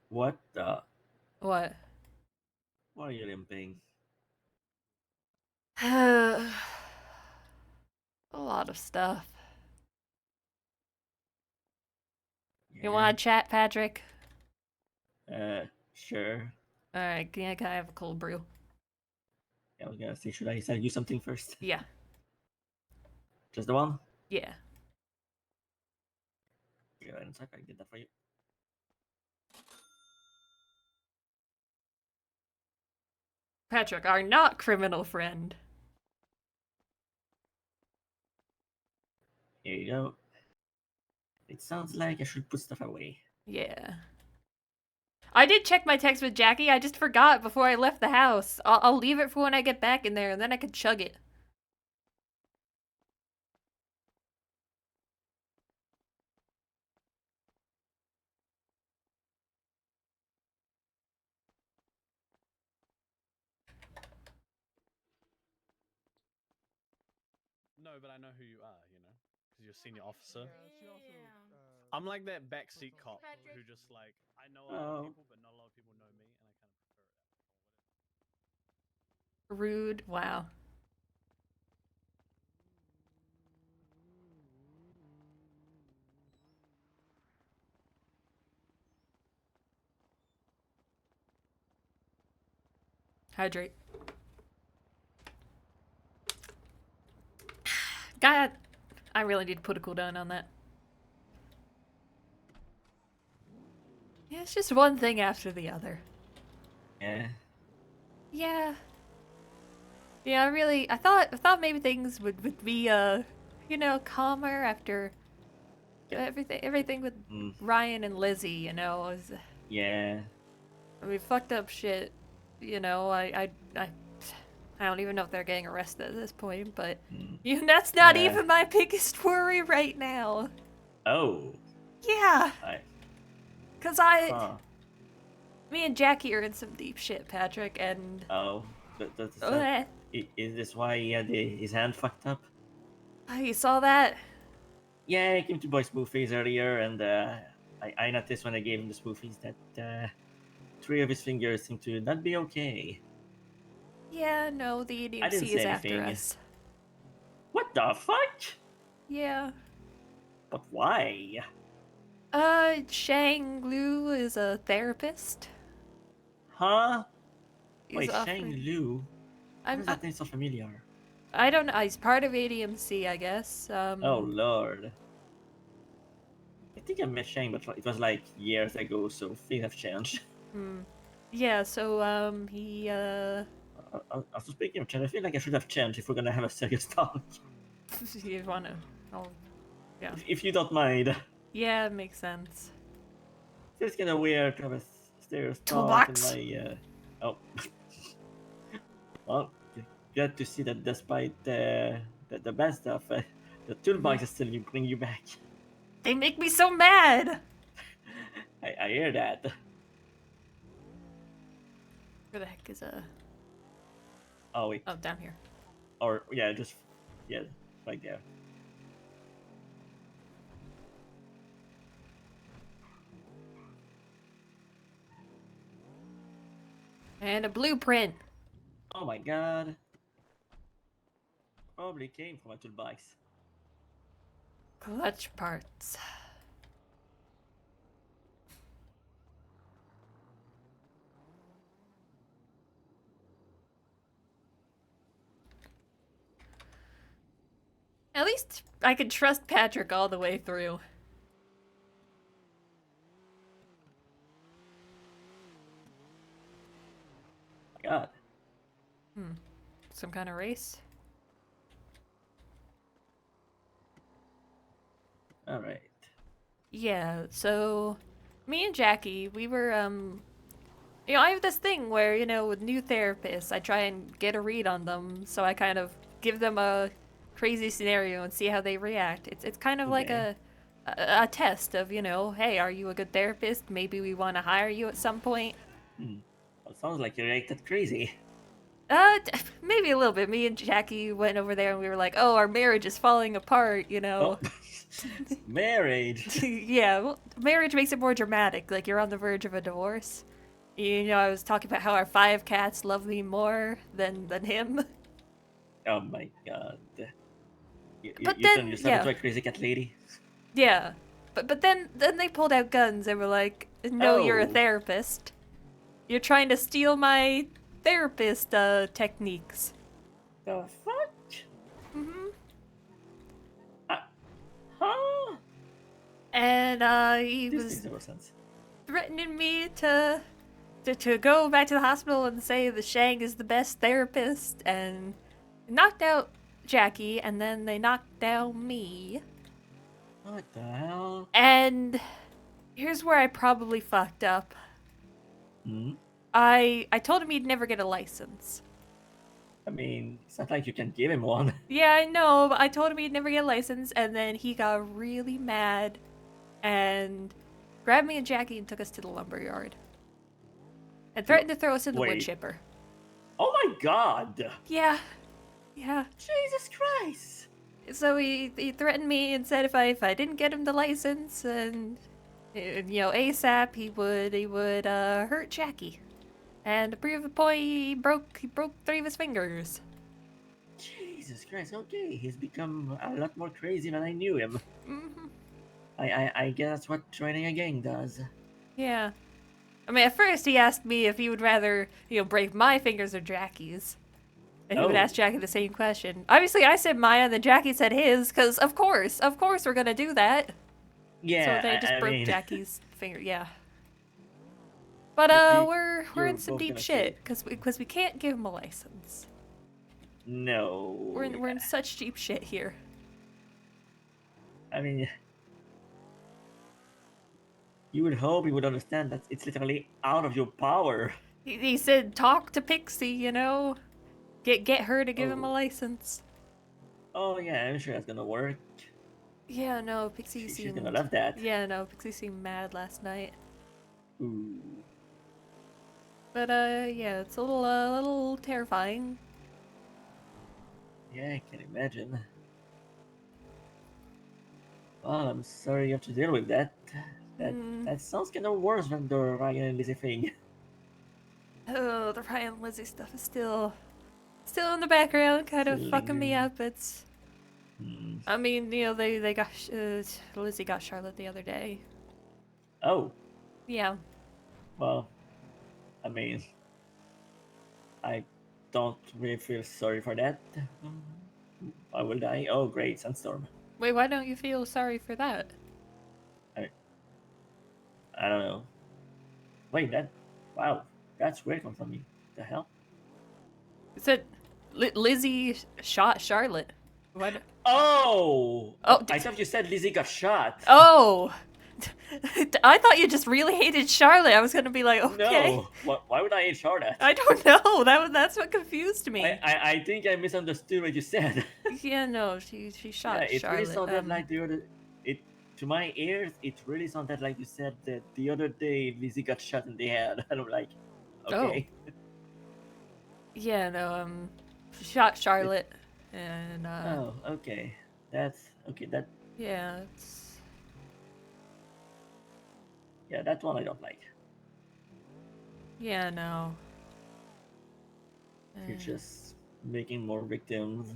What the? What? Why are you limping? A lot of stuff. You Yeah. want to chat, Patrick? Sure. Alright, can I have a cold brew? I was gonna say, should I send you something first? Yeah. Just the one? Yeah. Yeah, in a sec, I did that for you. Patrick, our not criminal friend. Here you go. It sounds like I should put stuff away. Yeah. I did check my text with Jackie. I just forgot before I left the house. I'll leave it for when I get back in there, and then I can chug it. No, but I know who you are, you know? Because you're a senior officer. I'm like that backseat cop who just like, I know a lot of Oh. people, but not a lot of people know me, and I kind of prefer it. Rude. Wow. Hydrate. God, I really need to put a cooldown on that. Yeah, it's just one thing after the other. Yeah. Yeah. Yeah, I thought maybe things would be calmer after everything with Mm, Ryan and Lizzie, was yeah. we fucked up shit. I don't even know if they're getting arrested at this point, but Mm, that's not yeah. even my biggest worry right now. Oh. Yeah, I. cuz Huh. me and Jackie are in some deep shit, Patrick, and Oh. Does that. uh, Is this why he had his hand fucked up? you saw that? Yeah, I came to buy smoothies earlier, and I noticed when I gave him the smoothies that three of his fingers seem to not be okay. Yeah, no, the I didn't EDMC say is after anything. us. What the fuck? Yeah. But why? Shang Lu is a therapist. Huh? He's Wait, Shang offering. Lu? Why I'm. does that name so familiar? I don't know. He's part of ADMC, I guess. Oh lord. I think I met Shang, but it was like years ago, so things have changed. Hmm. Yeah. So he Also, speaking of change, I feel like I should have changed if we're gonna have a serious talk. you wanna? Oh, yeah. If you don't mind. Yeah, it makes sense. Feels kind of weird to have a serious talk in Toolbox. my. Oh. Well, glad to see that despite the bad stuff, the Hmm. toolbox is still bring you back. They make me so mad. I hear that. Where the heck is a? Oh wait, Oh, down here. or yeah, just yeah, right there. And a blueprint. Oh my god, probably came from a toolbox. Clutch parts. At least I can trust Patrick all the way through. My god. Hmm. Some kind of race. All right. Yeah, so me and Jackie, we were I have this thing where, with new therapists, I try and get a read on them, so I kind of give them a crazy scenario and see how they react. It's kind of like Okay. a test of, hey, are you a good therapist? Maybe we want to hire you at some point. Hmm. Well, sounds like you're acted crazy. Maybe a little bit. Me and Jackie went over there and we were like, "Oh, our marriage is falling apart," you know. Oh, marriage. Yeah, well, marriage makes it more dramatic. Like you're on the verge of a divorce. You know, I was talking about how our 5 cats love me more than him. Oh my god. But You turn then, yourself yeah, into a crazy cat lady. yeah. But then they pulled out guns and were like, "No, you're a Oh. therapist. You're trying to steal my therapist techniques." The fuck? Hmm. Uh, huh? And he This was makes no sense. threatening me to go back to the hospital and say the Shang is the best therapist, and knocked out Jackie, and then they knocked down me. What the hell? And here's where I probably fucked up. Hmm? I told him he'd never get a license. I mean, it's not like you can give him one. Yeah, I know, but I told him he'd never get a license, and then he got really mad and grabbed me and Jackie and took us to the lumberyard. And threatened to throw us in the wood Wait. chipper. Oh my god! Yeah. Jesus Christ! So he threatened me and said if I didn't get him the license and you know ASAP he would hurt Jackie. And to prove the point, he broke 3 of his fingers. Jesus Christ, okay, he's become a lot more crazy than I knew him. Hmm. I guess that's what joining a gang does. Yeah. I mean, at first he asked me if he would rather, you know, break my fingers or Jackie's. And he would Oh. ask Jackie the same question. Obviously, I said mine, and then Jackie said his, because of course we're gonna do that. Yeah, So they just I broke mean, Jackie's finger. Yeah. But we're you're in some both deep gonna shit say- because we can't give him a license. No. We're in such deep shit here. I mean, you would hope he would understand that it's literally out of your power. He said talk to Pixie, you know, get her to give him a Oh. license. Oh yeah, I'm sure that's gonna work. Yeah, no, Pixie She's seemed. gonna love that. Yeah, no, Pixie seemed mad last night. Ooh. But yeah, it's a little terrifying. Yeah, I can imagine. Well, I'm sorry you have to deal with that. That sounds kind of worse than the Ryan and Lizzie thing. Oh, the Ryan and Lizzie stuff is still in the background, kind of Still fucking me lingering. up. It's. Hmm. I mean, you know, they got Lizzie got Charlotte the other day. Oh, Yeah. well, I mean, I don't really feel sorry for that. Why would I? Oh, great, Sandstorm. Wait, why don't you feel sorry for that? I don't know. Wait, wow, that's weird coming from me. The hell? It said Lizzie shot Charlotte. What? Oh! Oh, I thought you said Lizzie got shot. Oh. I thought you just really hated Charlotte. I was gonna be like, okay. No! Why would I hate Charlotte? I don't know. That's what confused me. I think I misunderstood what you said. Yeah, no, she shot Yeah, it really Charlotte. sounded like the other. It to my ears, it really sounded like you said that the other day Lizzie got shot in the head, and I'm like, okay. Yeah, no, she shot Charlotte, and Oh, okay. That's okay. yeah, it's Yeah, that one I don't like. yeah, no. You're just making more victims.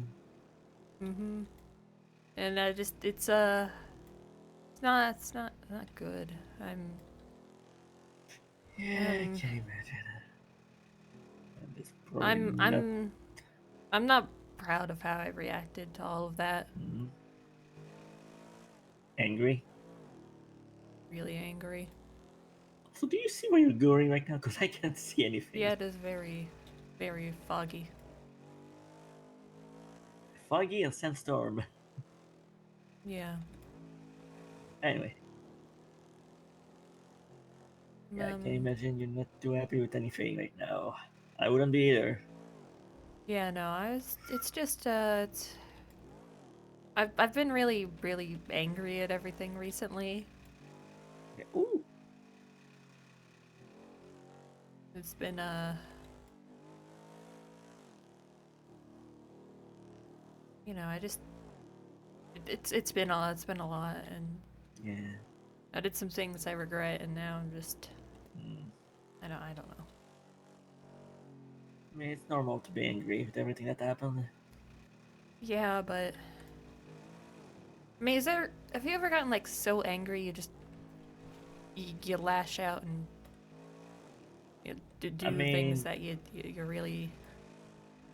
Mhm. And I just it's not good. Yeah, I Um, can imagine. And it's probably not- I'm not proud of how I reacted to all of that. Mhm. Angry. Really angry. So do you see where you're going right now? Because I can't see anything. Yeah, it is very, very foggy. Foggy and Sandstorm. Yeah. Anyway. Yeah, I can imagine you're not too happy with anything right now. I wouldn't be either. Yeah, no, it's just it's I've been really angry at everything recently. Yeah, ooh. It's been you know, it's been a lot, and Yeah. I did some things I regret, and now I'm just Mm. I don't know. I mean, it's normal to be angry with everything that happened. Yeah, but I mean, have you ever gotten like so angry you just you lash out and I do things mean, that you really,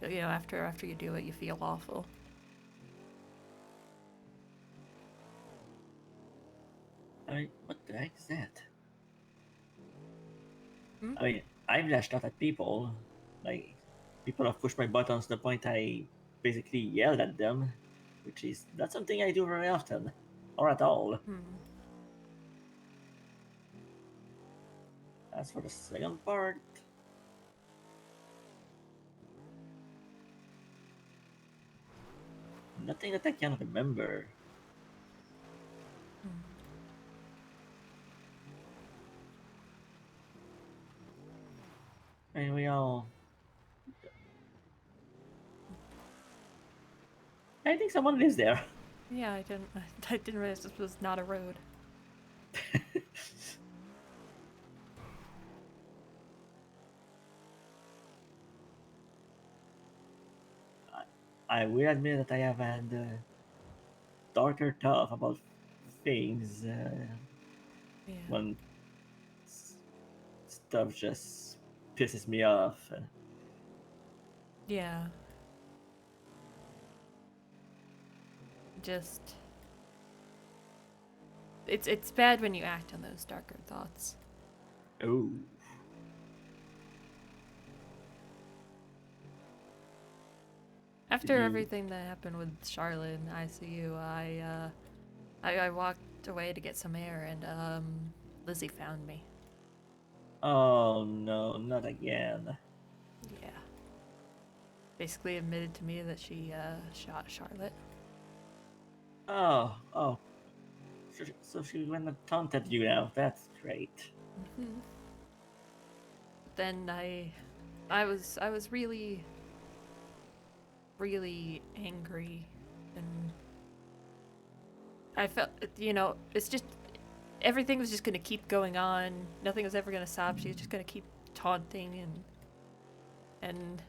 you know, after you do it you feel awful. I mean, what the heck is that? Hmm? I mean, I've lashed out at people. Like, people have pushed my buttons to the point I basically yelled at them, which is not something I do very often, or at all. Hmm. As for the second part, nothing that I can remember. Hmm. I mean, we all. I think someone lives there. Yeah, I didn't realize this was not a road. I will admit that I have had darker thought about things Yeah. when stuff just pisses me off. Yeah. Just it's bad when you act on those darker thoughts. Oh, did After you? everything that happened with Charlotte in the ICU, I walked away to get some air, and Lizzie found me. Oh no, not again. Yeah. Basically admitted to me that she shot Charlotte. Oh. So she went and taunted you now. That's great. Hmm. Then I was really really angry, and I felt, you know, it's just everything was just gonna keep going on. Nothing was ever gonna stop. She was just gonna keep taunting, and and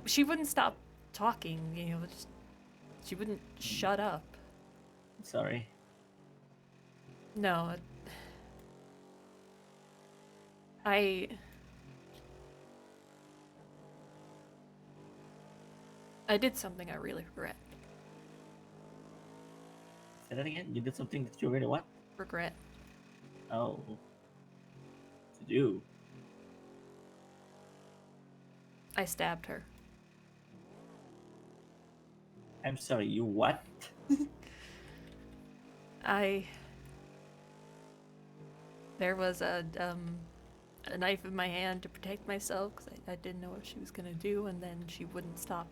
she wouldn't stop talking. You know, just she wouldn't shut up. Sorry. No, I I did something I really regret. Say that again. You did something that you really want. Regret. Oh, to do. I stabbed her. I'm sorry. You what? I there was a knife in my hand to protect myself because I didn't know what she was gonna do, and then she wouldn't stop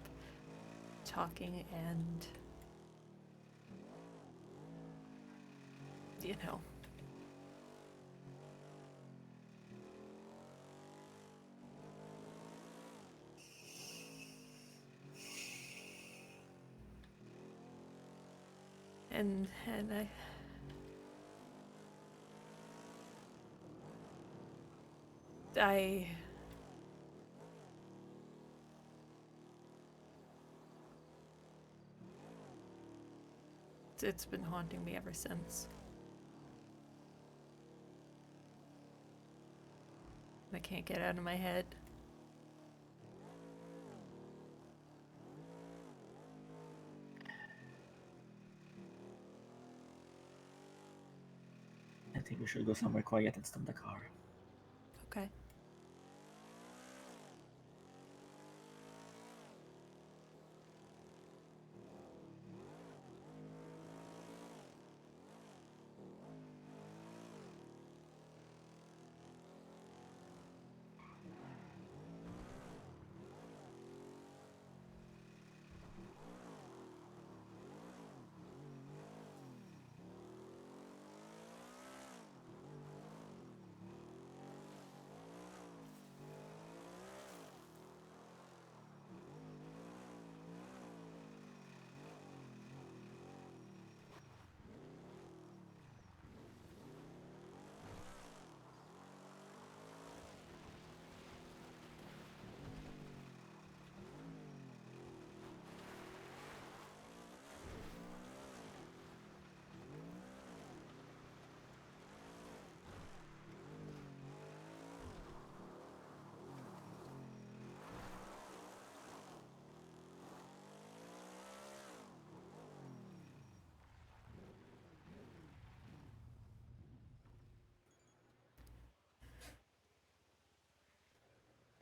talking, and you know. And I it's been haunting me ever since. I can't get out of my head. I think we should go somewhere quiet and stop the car. Okay.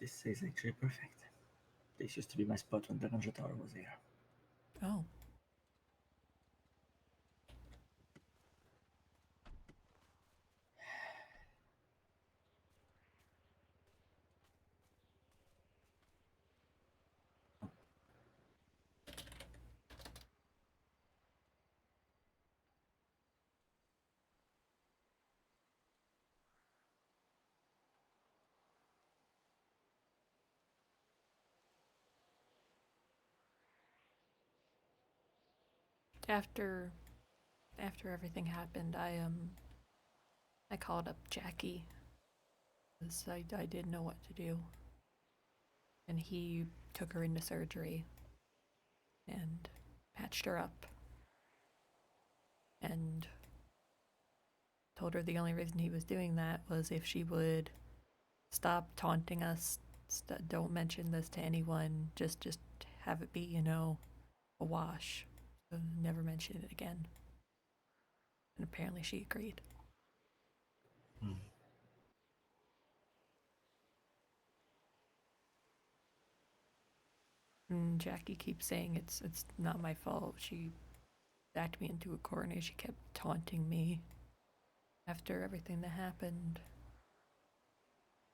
This is actually perfect. This used to be my spot when the Ninja Tower was here. Oh. After everything happened, I called up Jackie because I didn't know what to do. And he took her into surgery and patched her up and told her the only reason he was doing that was if she would stop taunting us, don't mention this to anyone, just have it be, you know, a wash. So never mention it again. And apparently she agreed. Hmm. And Jackie keeps saying it's not my fault. She backed me into a corner. She kept taunting me after everything that happened.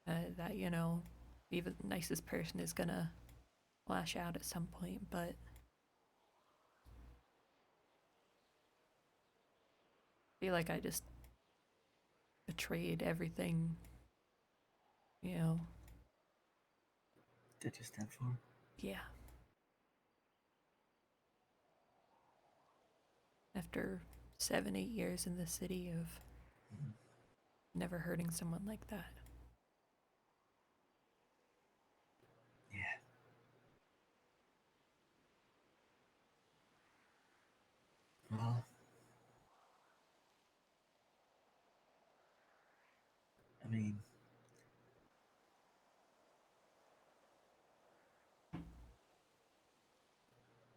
That, you know, even the nicest person is gonna lash out at some point, but I feel like I just betrayed everything, you know. That you stand for? Yeah. After 7, 8 years in the city of never hurting someone like that. Yeah. Well, I mean,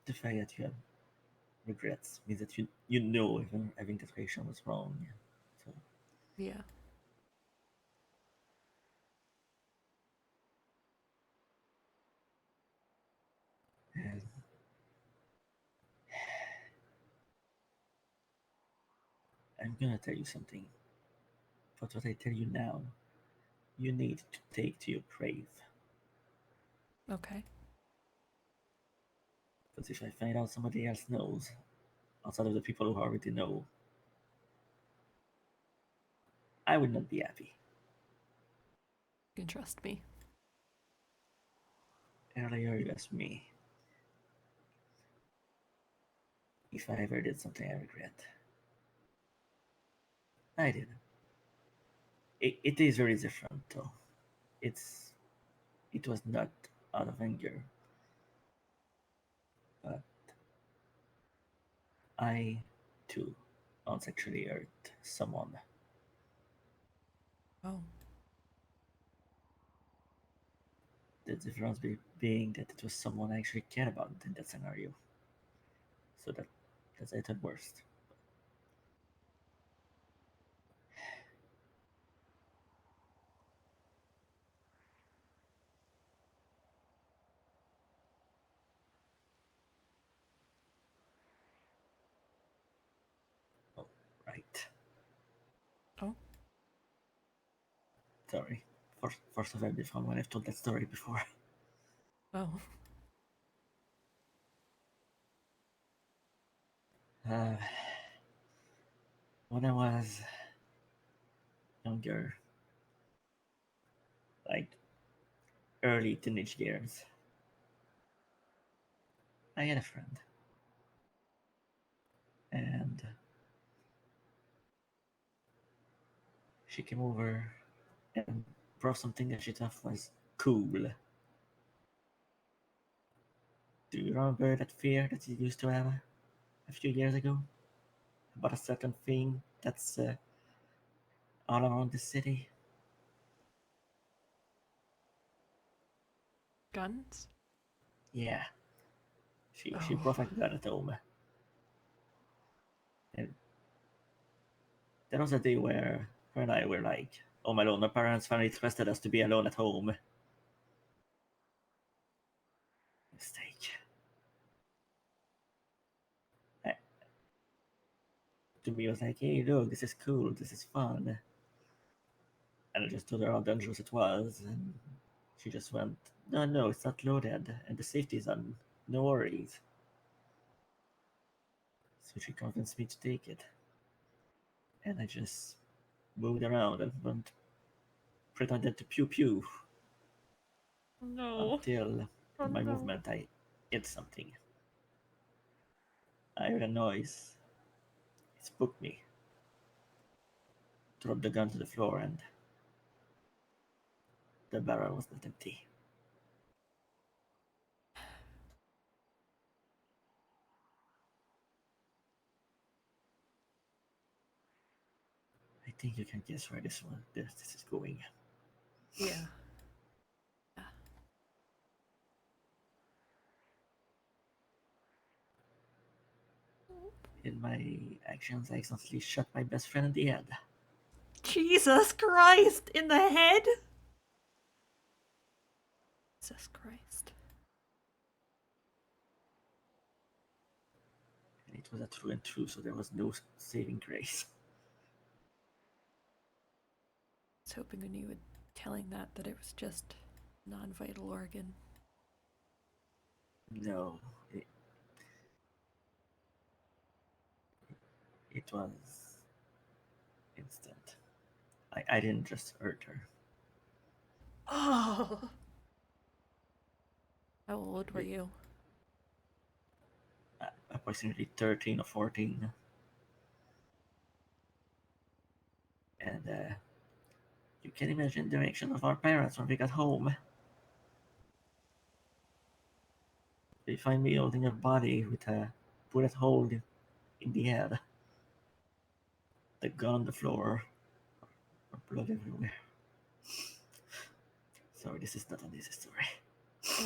the fact that you have regrets means that you know if having that reaction was wrong. Yeah. So, Yeah. and I'm gonna tell you something. But what I tell you now, you need to take to your grave. Okay. Because if I find out somebody else knows, outside of the people who already know, I would not be happy. You can trust me. Earlier, you asked me if I ever did something I regret. I did. It is very different, though. It was not out of anger, but I too once actually hurt someone. Oh. The difference being that it was someone I actually cared about in that scenario. So that's at worst. Oh, right. Oh. Sorry. First of all, different when I've told that story before. Oh. Uh, when I was younger, like early teenage years, I had a friend, and she came over and brought something that she thought was cool. Do you remember that fear that you used to have a few years ago about a certain thing that's all around the city? Guns? Yeah, she Oh. brought a gun at home, and there was a day where her and I were like home alone. My parents finally trusted us to be alone at home, mistake. I, to me, it was like, hey, look, this is cool, this is fun. And I just told her how dangerous it was, and she just went, no, no, it's not loaded, and the safety's on, no worries. So she convinced me to take it. And I just moved around and went pretended to pew pew No. until Oh, in my no. movement I hit something. I heard a noise. It spooked me. Dropped the gun to the floor and the barrel was not empty. I think you can guess where this is going. Yeah. In my actions, I accidentally shot my best friend in the head. Jesus Christ! In the head? Jesus Christ. And it was a true and true, so there was no saving grace. I was hoping when you were telling that it was just non-vital organ. No, it was instant. I didn't just hurt her. Oh! How old were you? Approximately 13 or 14. And you can imagine the reaction of our parents when we got home. They find me holding her body with a bullet hole in the head, the gun on the floor, blood everywhere. Sorry, this is not an easy story.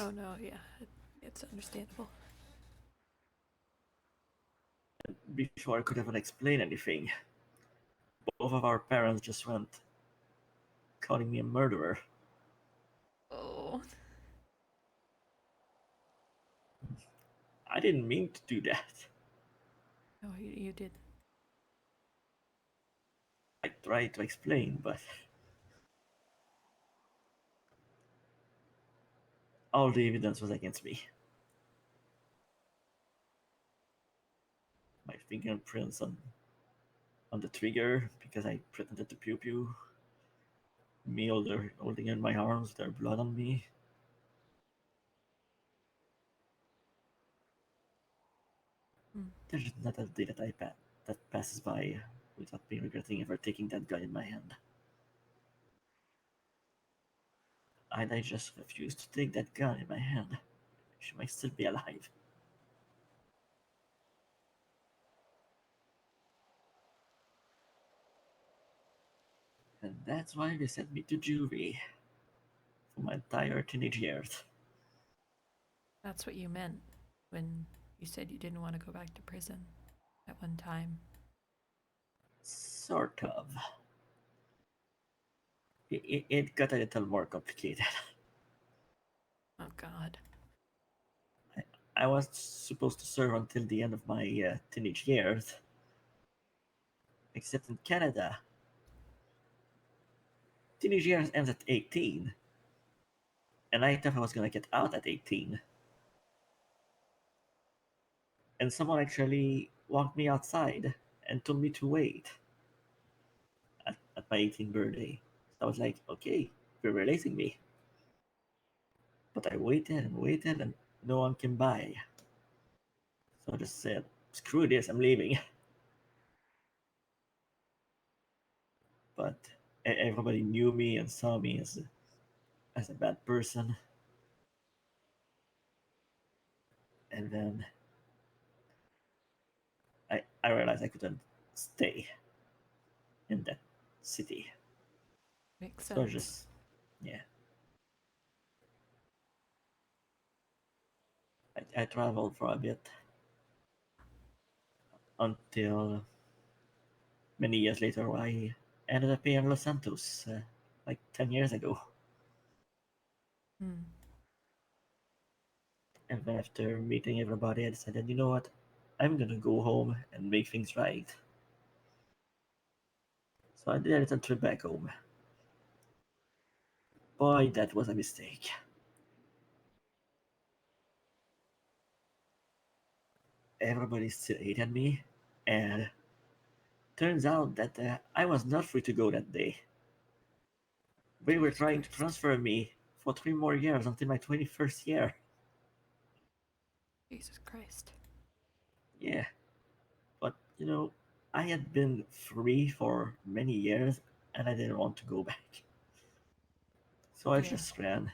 Oh no, yeah. It's understandable. Before I could even explain anything, both of our parents just went calling me a murderer. Oh. I didn't mean to do that. No, you did. I tried to explain, but all the evidence was against me. My fingerprints on the trigger because I pretended to pew pew. Me holding in my arms, their blood on me. Hmm. There's not a day that passes by without me regretting ever taking that gun in my hand. And I just refused to take that gun in my hand. She might still be alive. And that's why they sent me to juvie for my entire teenage years. That's what you meant when you said you didn't want to go back to prison at one time. Sort of. It got a little more complicated. Oh god. I was supposed to serve until the end of my teenage years. Except in Canada, teenage years ends at 18. And I thought I was gonna get out at 18. And someone actually walked me outside and told me to wait at my 18th birthday. So I was like, okay, you're releasing me. But I waited and no one came by. So I just said, screw this, I'm leaving. But everybody knew me and saw me as a bad person. And then I realized I couldn't stay in that city. Makes So I sense. just, yeah. I traveled for a bit until many years later I ended up here in Los Santos like 10 years ago. Hmm. And then after meeting everybody, I decided, you know what? I'm gonna go home and make things right. So I did a little trip back home. Boy, that was a mistake. Everybody still hated me, and turns out that I was not free to go that day. They were Jesus trying to Christ. transfer me for 3 more years until my 21st year. Jesus Christ. Yeah, but I had been free for many years and I didn't want to go back. So I Yeah. just ran.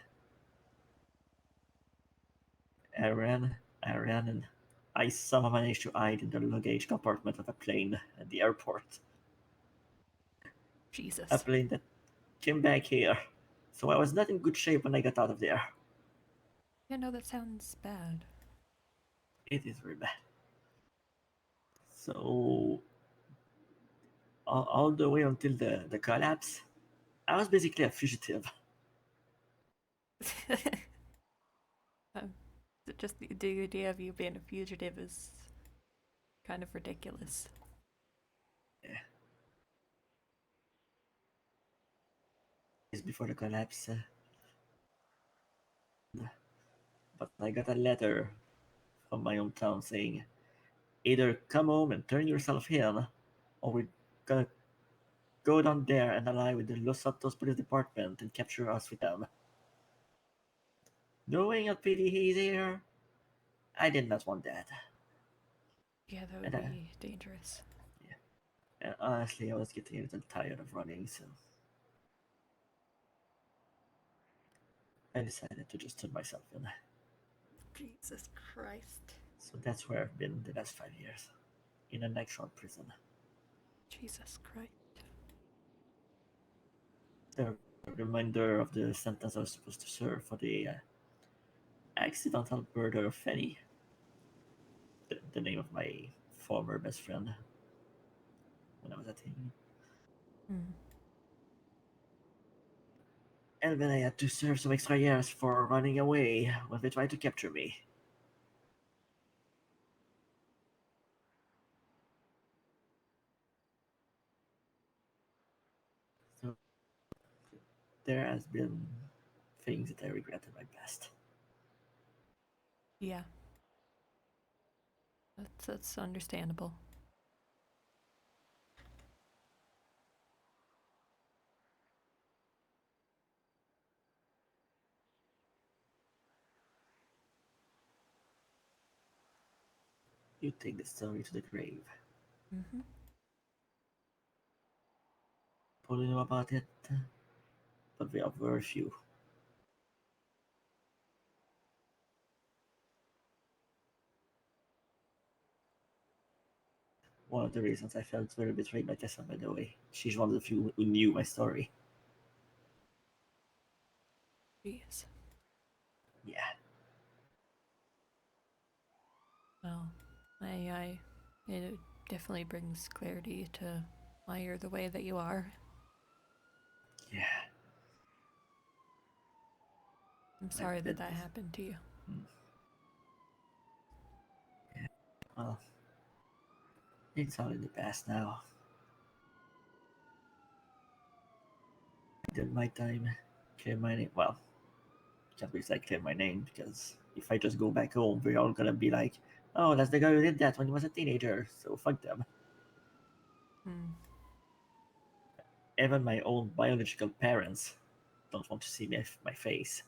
I ran, and I somehow managed to hide in the luggage compartment of a plane at the airport. A Jesus. plane that came back here. So I was not in good shape when I got out of there. Yeah, no, that sounds bad. It is very bad. So all the way until the collapse, I was basically a fugitive. Um, just the idea of you being a fugitive is kind of ridiculous. Yeah. It's before the collapse, but I got a letter from my hometown saying, either come home and turn yourself in, or we're gonna go down there and ally with the Los Santos Police Department and capture us with them. Knowing how pity he's here, I did not want that. Yeah, that would And, be dangerous. yeah. And honestly, I was getting a little tired of running, so I decided to just turn myself in. Jesus Christ. So that's where I've been the last 5 years, in an actual prison. Jesus Christ. The reminder of the sentence I was supposed to serve for the accidental murder of Fanny, the name of my former best friend when I was a teen. Hmm. And then I had to serve some extra years for running away when they tried to capture me. So there has been things that I regret in my past. Yeah, that's understandable. You take the story to the grave. Mm-hmm. Probably know about it, but there are very few. One of the reasons I felt very betrayed by Tessa, by the way. She's one of the few who knew my story. Jeez. Yeah. Well, it definitely brings clarity to why you're the way that you are. Yeah. I'm I sorry that did that this. happened to you. Yeah. Well, it's all in the past now. I did my time, clear my name. Well, can't really say clear my name because if I just go back home, we're all gonna be like, oh, that's the guy who did that when he was a teenager, so fuck them. Hmm. Even my own biological parents don't want to see my face.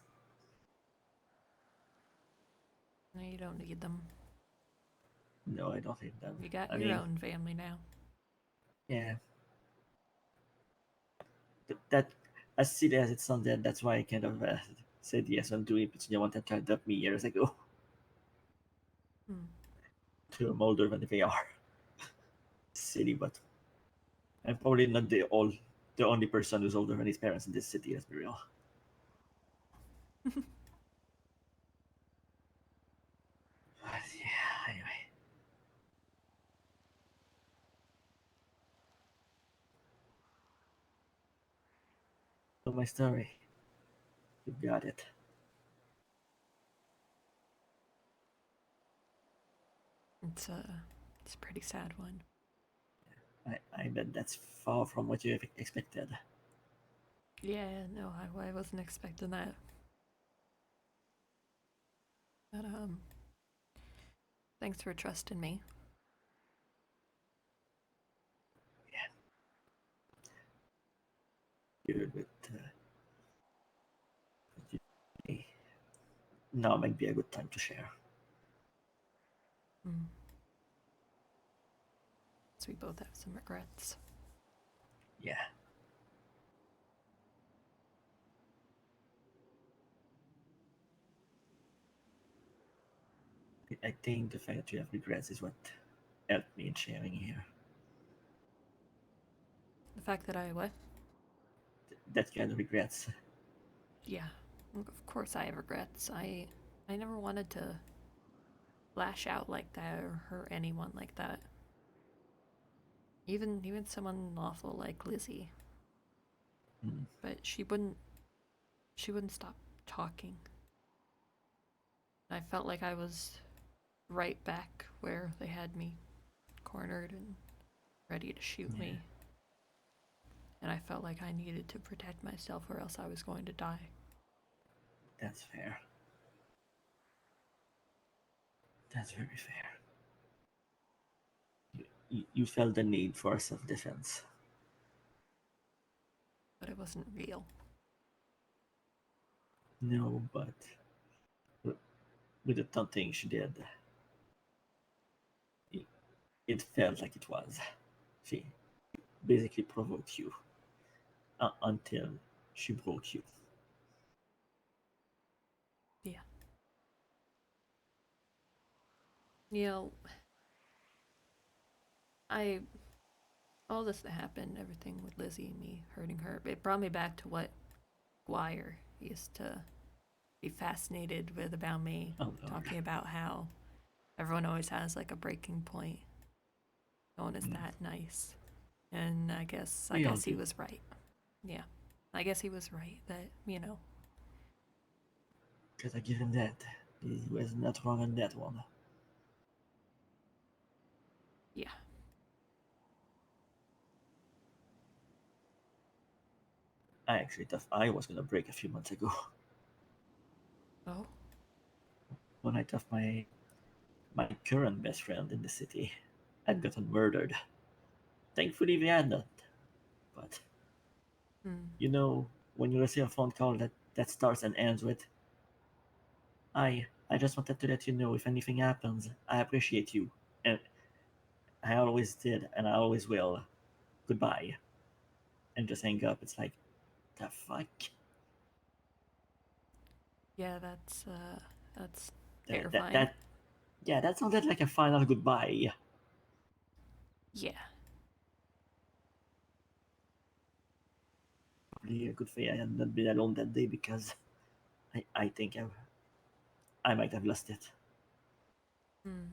No, you don't need them. No, I don't hate them. You got I your mean, own family now. yeah, that as silly as it sounded, that's why I kind of said yes on doing it. You wanted to adopt me years ago. Hmm. To I'm older than they are. Silly, but I'm probably not the only person who's older than his parents in this city. Let's be real. But yeah. Anyway, so my story. You got it. It's a pretty sad one. I bet that's far from what you expected. Yeah, no, I wasn't expecting that. But thanks for trusting me. Good, but now might be a good time to share. Mm. So we both have some regrets. Yeah. I think the fact that you have regrets is what helped me in sharing here. The fact that I what? That kind of regrets. Yeah, of course I have regrets. I never wanted to lash out like that or hurt anyone like that. Even someone awful like Lizzie. Mm. But she wouldn't stop talking. I felt like I was right back where they had me cornered and ready to shoot me. And I felt like I needed to protect myself or else I was going to die. That's fair. That's very fair. You felt the need for self-defense. But it wasn't real. No, but with the taunting she did, it felt like it was. She basically provoked you until she broke you. Yeah. You know, all this that happened, everything with Lizzie and me hurting her, it brought me back to what Guire used to be fascinated with about me, Oh, Lord. talking about how everyone always has like a breaking point. No one is that nice. And I guess We all he do. was right. Yeah. I guess he was right that, Because I give him that. He was not wrong on that one. yeah. I actually thought I was gonna break a few months ago Oh? when I thought my current best friend in the city had gotten murdered. Thankfully, they hadn't. But Hmm. you know, when you receive a phone call that starts and ends with, I just wanted to let you know if anything happens, I appreciate you. And I always did, and I always will. Goodbye. And just hang up. It's like, the fuck? Yeah, that's That, that, terrifying. that, yeah, that sounded like a final goodbye. Yeah. Probably a good thing I had not been alone that day because I think I might have lost it. Hmm.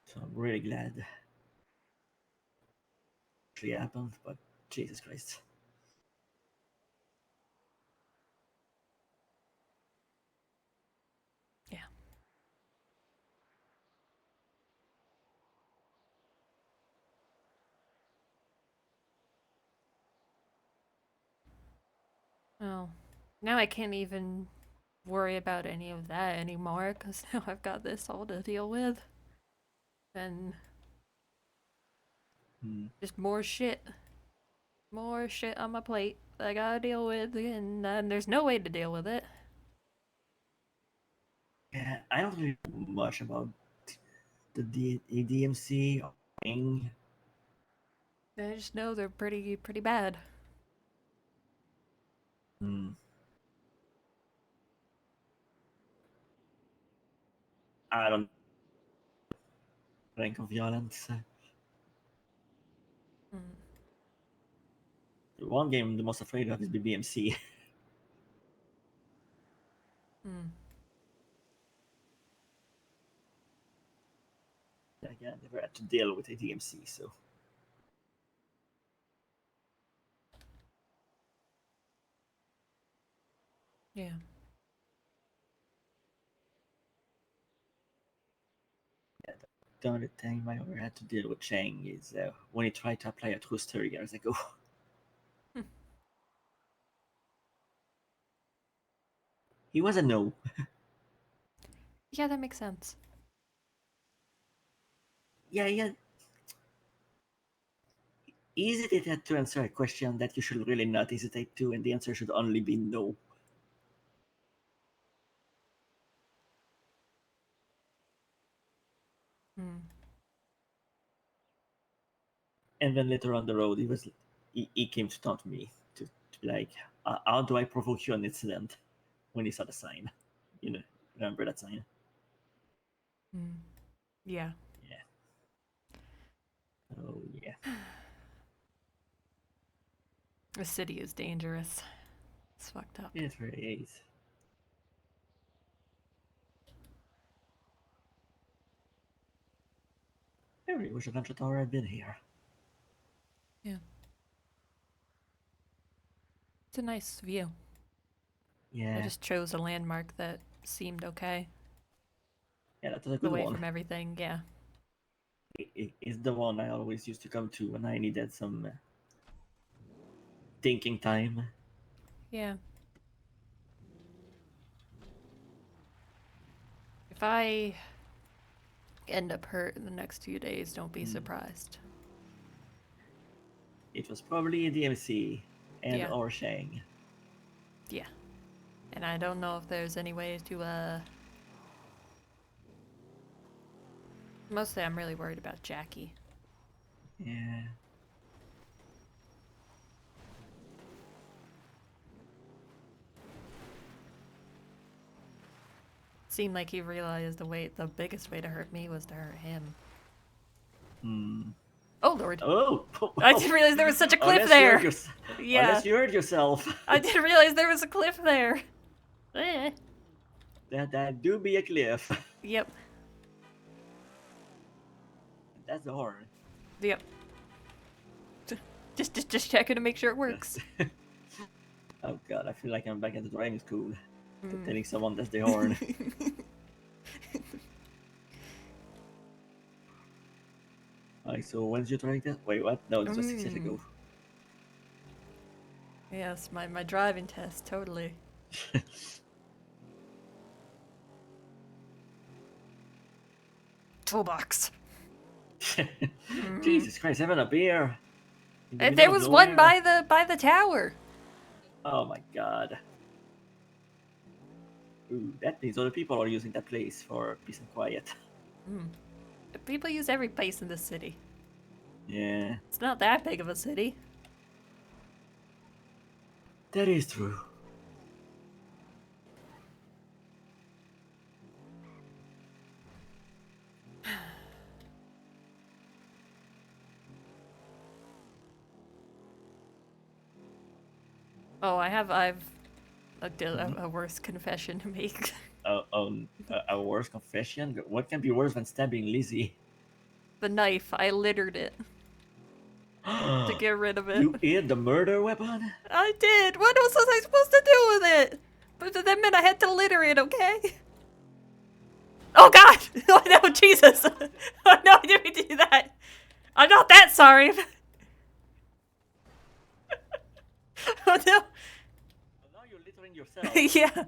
So I'm really glad it actually happened, but Jesus Christ. Yeah. Well, now I can't even worry about any of that anymore because now I've got this all to deal with. And Hmm. just more shit. More shit on my plate that I gotta deal with, and there's no way to deal with it. Yeah, I don't really know much about the ADMC or thing. I just know they're pretty bad. Hmm. I don't rank of violence. Mm. The one game I'm the most afraid of is BBMC. Mm. Again, I never had to deal with ADMC, so Yeah. the only time I ever had to deal with Chang is when he tried to apply a true story. I was like, oh. He was a no. Yeah, that makes sense. Yeah. Easy to answer a question that you should really not hesitate to, and the answer should only be no. Hmm. And then later on the road, he came to taunt me to be like, how do I provoke you an incident when he saw the sign? You know, remember that sign? Hmm. Yeah. Yeah. Oh yeah. The city is dangerous. It's fucked up. It really is. I really wish Adventure Tower had been here. Yeah. It's a nice view. Yeah. I just chose a landmark that seemed okay. Yeah, that was a good Away one. from everything, yeah. It's the one I always used to come to when I needed some thinking time. Yeah. If I end up hurt in the next few days, don't be surprised. It was probably a DMC and Yeah. or Shang. Yeah. And I don't know if there's any way to, Mostly I'm really worried about Jackie. Yeah. Seemed like he realized the biggest way to hurt me was to hurt him. Hmm. Oh lord. Oh! I didn't realize there was such a cliff Unless there! You Yeah. Unless you hurt yourself. I didn't realize there was a cliff there! Eh. That do be a cliff. Yep. That's the horn. Yep. Just checking to make sure it works. Oh god, I feel like I'm back at the driving school. Mm. Telling someone that's the horn. Alright, so when's your driving test? Wait, what? No, it was 6 years ago. Yes, my driving test, totally. Toolbox. Jesus Christ, having a beer. in the And middle there of was one nowhere? by the tower. Oh my god. Ooh, that means other people are using that place for peace and quiet. People use every place in this city. Yeah, It's not that big of a city. that is true. Oh, I've a worse confession to make. A worse confession? What can be worse than stabbing Lizzie? The knife, I littered it to get rid of it. You hid the murder weapon? I did. What else was I supposed to do with it? But that meant I had to litter it, okay? Oh God! Oh no, Jesus! Oh no, I didn't do that. I'm not that sorry. Oh no. Well, now you're littering yourself. Yeah.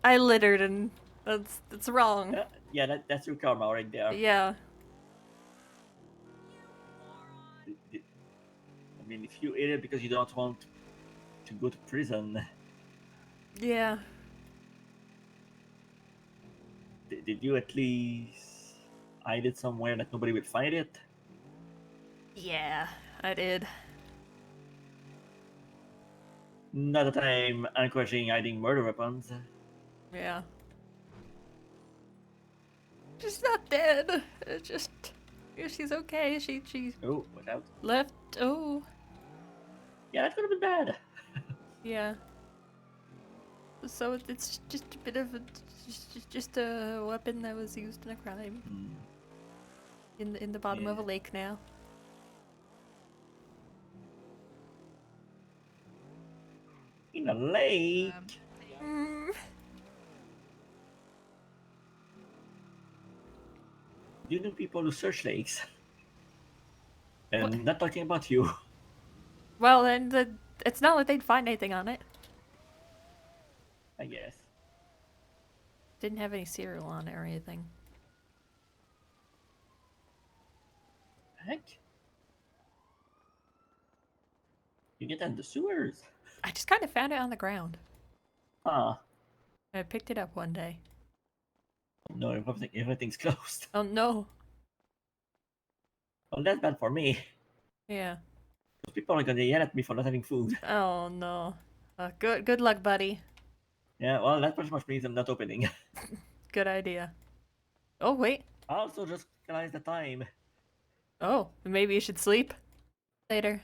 I littered and that's wrong. Yeah, that's your karma right there. Yeah. I mean, if you hid it because you don't want to go to prison, Yeah. did you at least hide it somewhere that nobody would find it? Yeah, I did. Not that I'm encouraging hiding murder weapons. Yeah. She's not dead. It's just yeah, she's okay. She Oh, watch out. left. Oh. Yeah, that could have been bad. Yeah. So it's just a bit of just a weapon that was used in a crime in the bottom of a Yeah. lake now. In a lake? Mm. You know people who search lakes. And What? I'm not talking about you. Well, then it's not like they'd find anything on it. I guess. Didn't have any cereal on it or anything. Heck? You get that in the sewers. I just kind of found it on the ground. Ah, I picked it up one day. no, everything's closed. Oh no. Well, that's bad for me. Yeah. Because people are gonna yell at me for not having food. Oh no. Good luck, buddy. Yeah, well, that pretty much means I'm not opening. Good idea. Oh wait. I also just realized the time. Oh, maybe you should sleep later.